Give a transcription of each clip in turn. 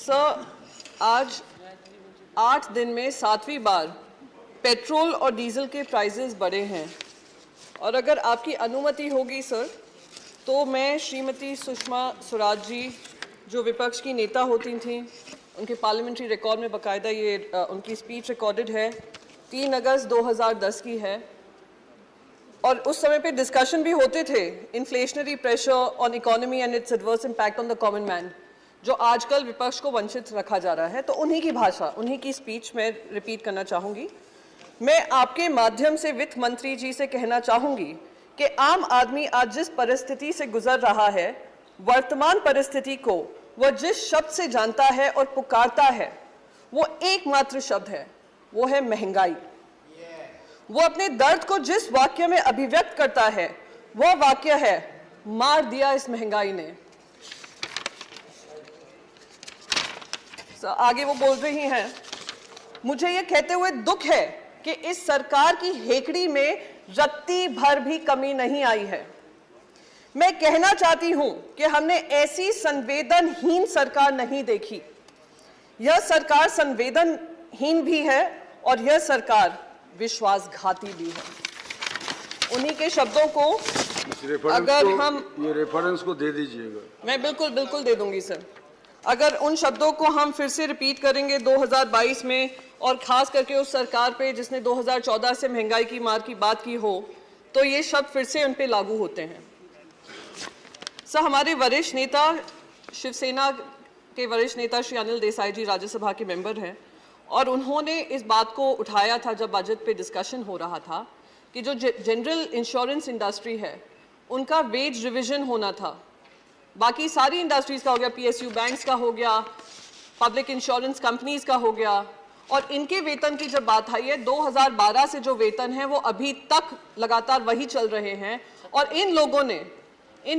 Sir, आज 8 दिन में 7वीं बार पेट्रोल और डीजल के प्राइसेस बढ़े हैं और अगर आपकी अनुमति होगी सर, तो मैं श्रीमती सुषमा स्वराज जी, जो विपक्ष की नेता होती थीं, उनके पार्लियामेंट्री रिकॉर्ड में बाकायदा ये उनकी स्पीच रिकॉर्डेड है, 3 अगस्त 2010 की है, और उस समय पे डिस्कशन भी होते थे inflationary pressure on economy and it's adverse impact on the common man, जो आजकल विपक्ष को वंचित रखा जा रहा है। तो उन्हीं की भाषा, उन्हीं की स्पीच में रिपीट करना चाहूँगी। मैं आपके माध्यम से वित्त मंत्री जी से कहना चाहूँगी कि आम आदमी आज जिस परिस्थिति से गुजर रहा है, वर्तमान परिस्थिति को वह जिस शब्द से जानता है और पुकारता है, वो एकमात्र शब्द है, वो है महंगाई। वो अपने दर्द को जिस वाक्य में अभिव्यक्त करता है, वह वाक्य है, मार दिया इस महंगाई ने। आगे वो बोल रही हैं, मुझे ये कहते हुए दुख है कि इस सरकार की हेकड़ी में रत्ती भर भी कमी नहीं आई है। मैं कहना चाहती हूं कि हमने ऐसी संवेदनहीन सरकार नहीं देखी। यह सरकार संवेदनहीन भी है और यह सरकार विश्वासघाती भी है। उन्हीं के शब्दों को अगर हम ये रेफरेंस को दे दीजिएगा। मैं बिल्कुल दे दूंगी सर। अगर उन शब्दों को हम फिर से रिपीट करेंगे 2022 में, और खास करके उस सरकार पे जिसने 2014 से महंगाई की मार की बात की हो, तो ये शब्द फिर से उन पे लागू होते हैं। सर, हमारे वरिष्ठ नेता, शिवसेना के वरिष्ठ नेता श्री अनिल देसाई जी राज्यसभा के मेंबर हैं, और उन्होंने इस बात को उठाया था जब बजट पे डिस्कशन हो रहा था कि जो जनरल इंश्योरेंस इंडस्ट्री है, उनका वेज रिविजन होना था। बाकी सारी इंडस्ट्रीज का हो गया, पीएसयू बैंक्स का हो गया, पब्लिक इंश्योरेंस कंपनीज का हो गया, और इनके वेतन की जब बात आई है, 2012 से जो वेतन है वो अभी तक लगातार वही चल रहे हैं। और इन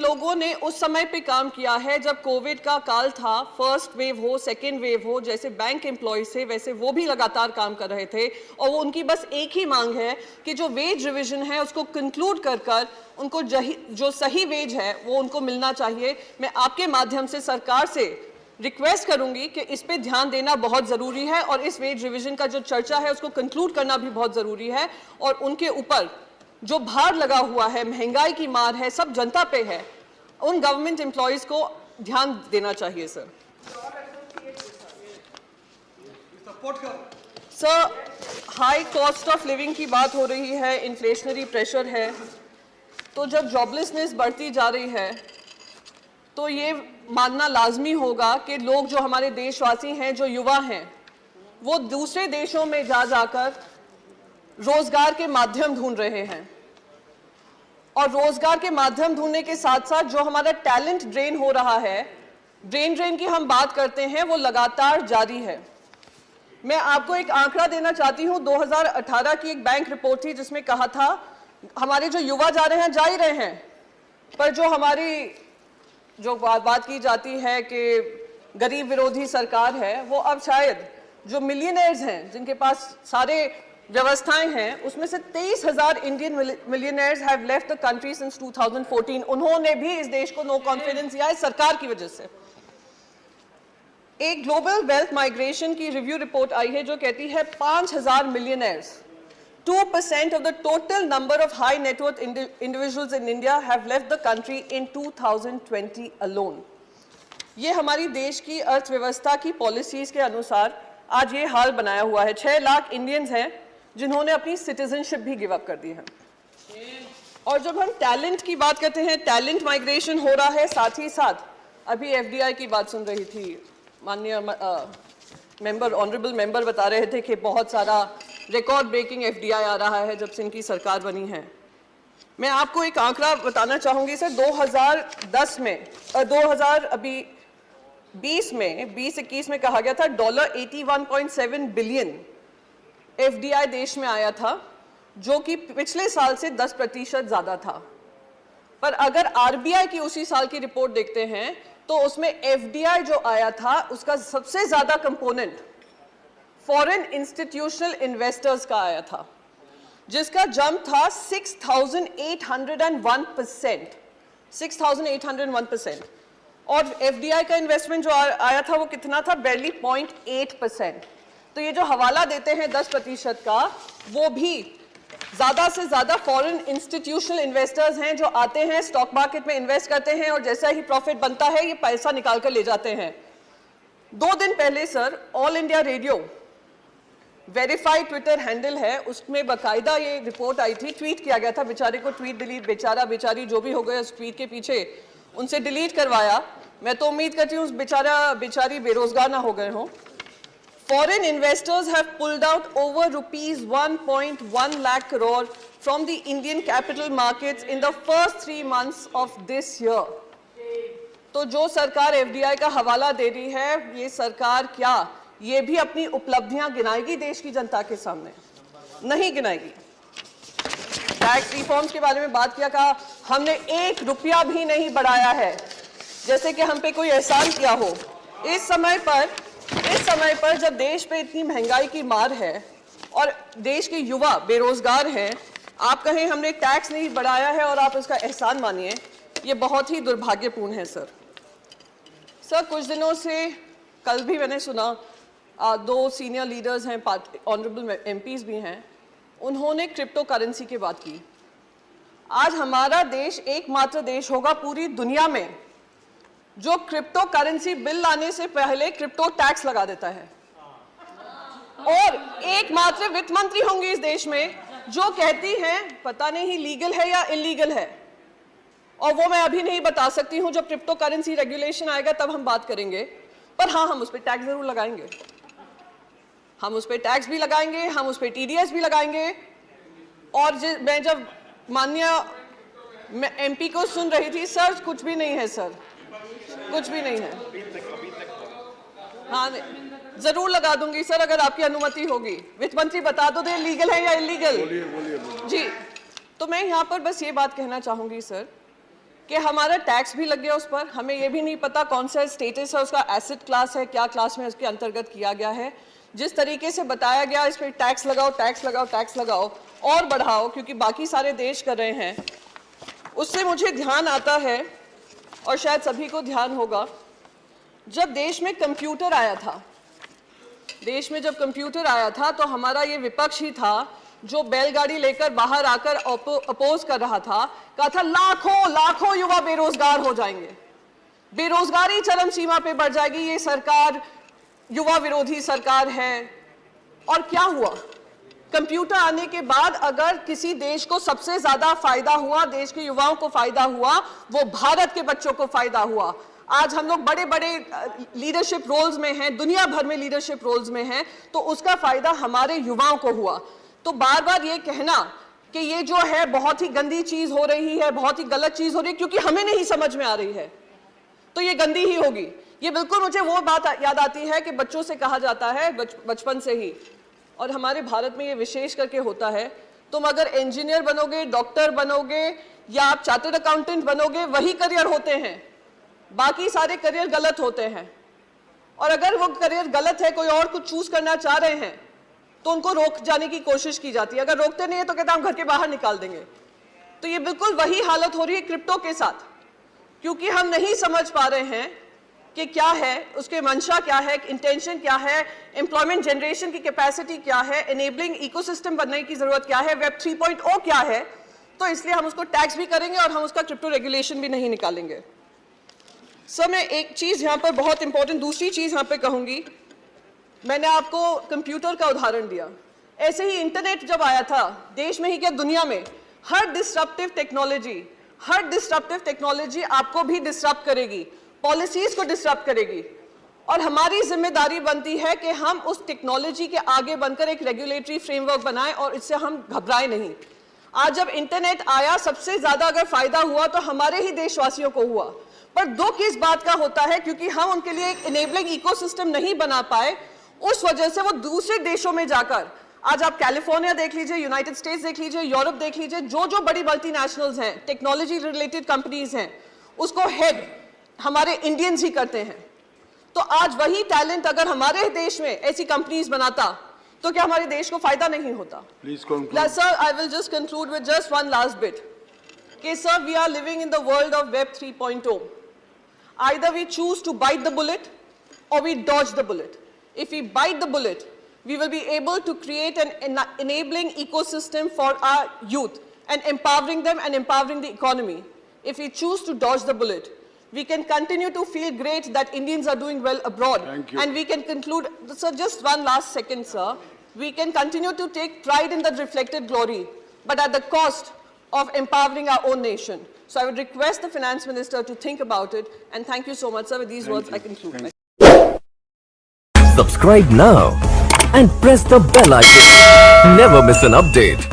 लोगों ने उस समय पे काम किया है जब कोविड का काल था, फर्स्ट वेव हो, सेकेंड वेव हो, जैसे बैंक एम्प्लॉयज थे वैसे वो भी लगातार काम कर रहे थे, और वो उनकी बस एक ही मांग है कि जो वेज रिविजन है उसको कंक्लूड कर उनको जो सही वेज है वो उनको मिलना चाहिए। मैं आपके माध्यम से सरकार से रिक्वेस्ट करूंगी कि इस पे ध्यान देना बहुत ज़रूरी है, और इस वेज रिविजन का जो चर्चा है उसको कंक्लूड करना भी बहुत ज़रूरी है, और उनके ऊपर जो भार लगा हुआ है, महंगाई की मार है, सब जनता पे है, उन गवर्नमेंट एम्प्लॉयज को ध्यान देना चाहिए। Sir, high cost of living की बात हो रही है, इन्फ्लेशनरी प्रेशर है, तो जब जॉबलेसनेस बढ़ती जा रही है तो ये मानना लाजमी होगा कि लोग, जो हमारे देशवासी हैं, जो युवा हैं, वो दूसरे देशों में जाकर रोजगार के माध्यम ढूंढ रहे हैं, और रोजगार के माध्यम ढूंढने के साथ साथ जो हमारा टैलेंट ड्रेन हो रहा है, ब्रेन ड्रेन की हम बात करते हैं, वो लगातार जारी है। मैं आपको एक आंकड़ा देना चाहती हूं, 2018 की एक बैंक रिपोर्ट थी जिसमें कहा था हमारे जो युवा जा रहे हैं, जा ही रहे हैं, पर जो हमारी जो बात की जाती है कि गरीब विरोधी सरकार है, वो अब शायद जो मिलियनेयर्स हैं, जिनके पास सारे व्यवस्थाएं हैं, उसमें से 23,000 Indian millionaires have left the country since 2014। उन्होंने भी इस देश को नो कॉन्फिडेंस दिया है सरकार की वजह से। एक ग्लोबल वेल्थ माइग्रेशन की रिव्यू रिपोर्ट आई है जो कहती है 5,000 millionaires, 2% of the total number of high net worth individuals in India have left the country in 2020 alone. ये हमारी देश की अर्थव्यवस्था की पॉलिसीज के अनुसार आज ये हाल बनाया हुआ है। 6 लाख इंडियंस हैं जिन्होंने अपनी सिटीजनशिप भी गिव अप कर दी है। और जब हम टैलेंट की बात करते हैं, टैलेंट माइग्रेशन हो रहा है, साथ ही साथ अभी एफडीआई की बात सुन रही थी, माननीय मेंबर, ऑनरेबल मेंबर बता रहे थे कि बहुत सारा रिकॉर्ड ब्रेकिंग एफडीआई आ रहा है जब से इनकी सरकार बनी है। मैं आपको एक आंकड़ा बताना चाहूँगी सर, 2010 में 2020 में 2021 में कहा गया था $81.7 बिलियन एफडीआई देश में आया था, जो कि पिछले साल से 10% ज़्यादा था। पर अगर आरबीआई की उसी साल की रिपोर्ट देखते हैं तो उसमें एफडीआई जो आया था उसका सबसे ज़्यादा कंपोनेंट फॉरेन इंस्टीट्यूशनल इन्वेस्टर्स का आया था, जिसका जंप था 6,801%। और एफडीआई का इन्वेस्टमेंट जो आया था वो कितना था, barely 0.8%। तो ये जो हवाला देते हैं 10% का, वो भी ज्यादा से ज्यादा फॉरेन इंस्टीट्यूशनल इन्वेस्टर्स हैं जो आते हैं, स्टॉक मार्केट में इन्वेस्ट करते हैं और जैसा ही प्रॉफिट बनता है ये पैसा निकाल कर ले जाते हैं। 2 दिन पहले sir, all India radio verified Twitter handle है, उसमें बाकायदा ये रिपोर्ट आई थी, ट्वीट किया गया था, बेचारे को ट्वीट डिलीट, बेचारा बेचारी जो भी हो गए उस ट्वीट के पीछे, उनसे डिलीट करवाया। मैं तो उम्मीद करती हूँ बेचारी बेरोजगार ना हो गए हों। Foreign investors have pulled out over rupees 1.1 lakh crore from the Indian capital markets in the first 3 months of this year. तो जो सरकार एफडीआई का हवाला दे रही है, ये सरकार क्या ये भी अपनी उपलब्धियां गिनाएगी देश की जनता के सामने? नहीं गिनाएगी। टैक्स रिफॉर्म्स के बारे में बात किया, कहा हमने 1 रुपया भी नहीं बढ़ाया है, जैसे कि हम पे कोई एहसान किया हो। इस समय पर जब देश पे इतनी महंगाई की मार है और देश के युवा बेरोजगार हैं, आप कहें हमने टैक्स नहीं बढ़ाया है और आप इसका एहसान मानिए, ये बहुत ही दुर्भाग्यपूर्ण है सर। कुछ दिनों से, कल भी मैंने सुना, 2 सीनियर लीडर्स हैं, ऑनरेबल एमपीज भी हैं, उन्होंने क्रिप्टो करेंसी की बात की। आज हमारा देश एकमात्र देश होगा पूरी दुनिया में जो क्रिप्टो करेंसी बिल लाने से पहले क्रिप्टो टैक्स लगा देता है, और एकमात्र वित्त मंत्री होंगी इस देश में जो कहती हैं पता नहीं लीगल है या इलीगल है, और वो मैं अभी नहीं बता सकती हूं, जब क्रिप्टो करेंसी रेगुलेशन आएगा तब हम बात करेंगे। पर हाँ, हम उस पर टैक्स जरूर लगाएंगे, हम उस पर टैक्स भी लगाएंगे, हम उस पर टीडीएस भी लगाएंगे। और मैं जब माननीय एमपी को सुन रही थी, सर कुछ भी नहीं है सर, कुछ भी नहीं है। हाँ, जरूर लगा दूंगी सर अगर आपकी अनुमति होगी। वित्त मंत्री बता दो दे लीगल है या इलीगल। बोलिए। जी, तो मैं यहाँ पर बस ये बात कहना चाहूंगी सर कि हमारा टैक्स भी लग गया उस पर, हमें ये भी नहीं पता कौन सा स्टेटस है उसका, एसेट क्लास है, क्या क्लास में उसके अंतर्गत किया गया है। जिस तरीके से बताया गया इस पर टैक्स लगाओ, टैक्स लगाओ, टैक्स लगाओ और बढ़ाओ, क्योंकि बाकी सारे देश कर रहे हैं, उससे मुझे ध्यान आता है और शायद सभी को ध्यान होगा, जब देश में कंप्यूटर आया था, तो हमारा ये विपक्ष ही था जो बैलगाड़ी लेकर बाहर आकर अपोज कर रहा था, कहा था लाखों युवा बेरोजगार हो जाएंगे, बेरोजगारी चरम सीमा पे बढ़ जाएगी, ये सरकार युवा विरोधी सरकार है। और क्या हुआ? कंप्यूटर आने के बाद अगर किसी देश को सबसे ज्यादा फायदा हुआ, देश के युवाओं को फायदा हुआ, वो भारत के बच्चों को फायदा हुआ। आज हम लोग बड़े बड़े लीडरशिप रोल्स में हैं, दुनिया भर में लीडरशिप रोल्स में हैं, तो उसका फायदा हमारे युवाओं को हुआ। तो बार बार ये कहना कि ये जो है बहुत ही गंदी चीज हो रही है, बहुत ही गलत चीज हो रही है, क्योंकि हमें नहीं समझ में आ रही है, तो ये गंदी ही होगी। ये बिल्कुल मुझे वो बात याद आती है कि बच्चों से कहा जाता है बचपन से ही, और हमारे भारत में ये विशेष करके होता है, तुम अगर इंजीनियर बनोगे, डॉक्टर बनोगे या आप चार्टर्ड अकाउंटेंट बनोगे, वही करियर होते हैं, बाकी सारे करियर गलत होते हैं। और अगर वो करियर गलत है, कोई और कुछ चूज करना चाह रहे हैं, तो उनको रोक जाने की कोशिश की जाती है। अगर रोकते नहीं है तो कहते हैं हम घर के बाहर निकाल देंगे। तो ये बिल्कुल वही हालत हो रही है क्रिप्टो के साथ, क्योंकि हम नहीं समझ पा रहे हैं कि क्या है उसके मंशा, क्या है इंटेंशन, क्या है एम्प्लॉयमेंट जनरेशन की कैपेसिटी, क्या है एनेबलिंग इकोसिस्टम बनने की जरूरत, क्या है वेब 3.0 क्या है। तो इसलिए हम उसको टैक्स भी करेंगे और हम उसका क्रिप्टो रेगुलेशन भी नहीं निकालेंगे। सर मैं एक चीज यहाँ पर बहुत इंपॉर्टेंट, दूसरी चीज यहाँ पे कहूंगी, मैंने आपको कंप्यूटर का उदाहरण दिया, ऐसे ही इंटरनेट जब आया था, देश में ही क्या दुनिया में, हर डिस्ट्रप्टिव टेक्नोलॉजी आपको भी डिस्टर्ब करेगी, पॉलिसीज को डिस्टर्ब करेगी, और हमारी जिम्मेदारी बनती है कि हम उस टेक्नोलॉजी के आगे बनकर एक रेगुलेटरी फ्रेमवर्क बनाएं और इससे हम घबराएं नहीं। आज जब इंटरनेट आया, सबसे ज्यादा अगर फायदा हुआ तो हमारे ही देशवासियों को हुआ, पर दुख इस बात का होता है क्योंकि हम उनके लिए एक इनेबलिंग इकोसिस्टम नहीं बना पाए, उस वजह से वो दूसरे देशों में जाकर, आज आप कैलिफोर्निया देख लीजिए, यूनाइटेड स्टेट्स देख लीजिए, यूरोप देख लीजिए, जो बड़ी मल्टीनेशनल्स हैं, टेक्नोलॉजी रिलेटेड कंपनीज हैं, उसको हेड हमारे इंडियंस ही करते हैं। तो आज वही टैलेंट अगर हमारे देश में ऐसी कंपनीज बनाता तो क्या हमारे देश को फायदा नहीं होता? Sir I will just conclude with just one last bit कि sir we are living in the world of web 3.0। Either we choose to bite the bullet or we dodge the bullet. If we bite the bullet, we will be able to create an enabling ecosystem for our youth and empowering them and empowering the economy. If we choose to dodge the bullet, we can continue to feel great that Indians are doing well abroad. Thank you. And we can conclude, sir, just one last second, sir. We can continue to take pride in that reflected glory, but at the cost of empowering our own nation. So I would request the Finance Minister to think about it. And thank you so much, sir. With these words, I conclude. Subscribe now and press the bell icon. Never miss an update.